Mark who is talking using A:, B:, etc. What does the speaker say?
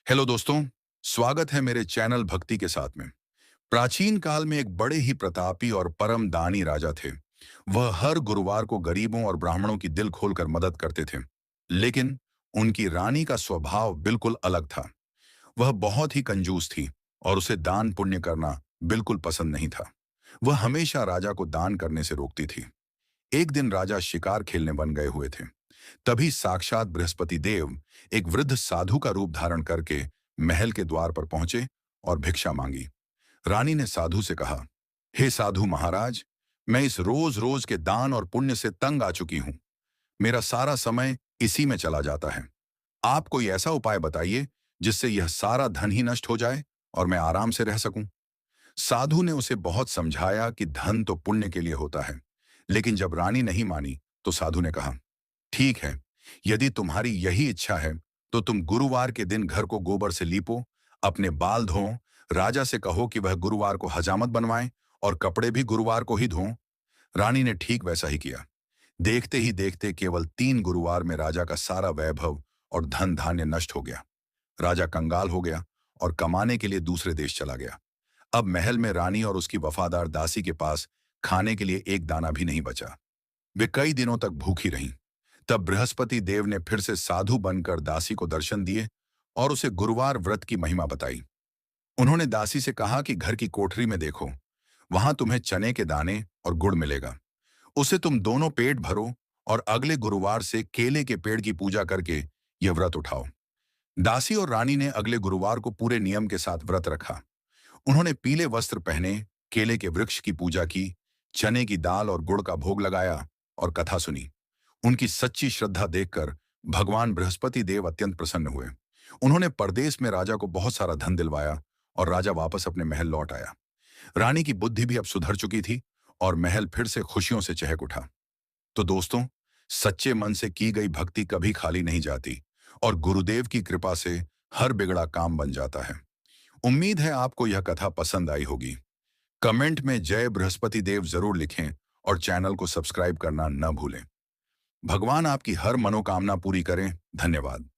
A: Hello दोस्तों, स्वागत है मेरे चैनल भक्ति के साथ में। प्राचीन काल में एक बड़े ही प्रतापी और परम दानी राजा थे। वह हर गुरुवार को गरीबों और ब्राह्मणों की दिल खोलकर मदद करते थे। लेकिन उनकी रानी का स्वभाव बिल्कुल अलग था। वह बहुत ही कंजूस थी और उसे दान पुण्य करना बिल्कुल पसंद नहीं था। वह हमेशा राजा को दान करने से रोकती थी। एक दिन राजा शिकार खेलने बन गए हुए थे। तभी साक्षात बृहस्पति देव एक वृद्ध साधु का रूप धारण करके महल के द्वार पर पहुंचे और भिक्षा मांगी। रानी ने साधु से कहा, हे साधु महाराज, मैं इस रोज रोज के दान और पुण्य से तंग आ चुकी हूं। मेरा सारा समय इसी में चला जाता है। आप कोई ऐसा उपाय बताइए जिससे यह सारा धन ही नष्ट हो जाए और मैं आराम से रह सकूं। साधु ने उसे बहुत समझाया कि धन तो पुण्य के लिए होता है। लेकिन जब रानी नहीं मानी तो साधु ने कहा, ठीक है, यदि तुम्हारी यही इच्छा है तो तुम गुरुवार के दिन घर को गोबर से लीपो, अपने बाल धो, राजा से कहो कि वह गुरुवार को हजामत बनवाएं और कपड़े भी गुरुवार को ही धों। रानी ने ठीक वैसा ही किया। देखते ही देखते केवल 3 गुरुवार में राजा का सारा वैभव और धन धान्य नष्ट हो गया। राजा कंगाल हो गया और कमाने के लिए दूसरे देश चला गया। अब महल में रानी और उसकी वफादार दासी के पास खाने के लिए एक दाना भी नहीं बचा। वे कई दिनों तक भूखी रहीं। तब बृहस्पति देव ने फिर से साधु बनकर दासी को दर्शन दिए और उसे गुरुवार व्रत की महिमा बताई। उन्होंने दासी से कहा कि घर की कोठरी में देखो, वहां तुम्हें चने के दाने और गुड़ मिलेगा। उसे तुम दोनों पेट भरो और अगले गुरुवार से केले के पेड़ की पूजा करके यह व्रत उठाओ। दासी और रानी ने अगले गुरुवार को पूरे नियम के साथ व्रत रखा। उन्होंने पीले वस्त्र पहने, केले के वृक्ष की पूजा की, चने की दाल और गुड़ का भोग लगाया और कथा सुनी। उनकी सच्ची श्रद्धा देखकर भगवान बृहस्पति देव अत्यंत प्रसन्न हुए। उन्होंने परदेश में राजा को बहुत सारा धन दिलवाया और राजा वापस अपने महल लौट आया। रानी की बुद्धि भी अब सुधर चुकी थी और महल फिर से खुशियों से चहक उठा। तो दोस्तों, सच्चे मन से की गई भक्ति कभी खाली नहीं जाती और गुरुदेव की कृपा से हर बिगड़ा काम बन जाता है। उम्मीद है आपको यह कथा पसंद आई होगी। कमेंट में जय बृहस्पति देव जरूर लिखें और चैनल को सब्सक्राइब करना न भूलें। भगवान आपकी हर मनोकामना पूरी करें। धन्यवाद।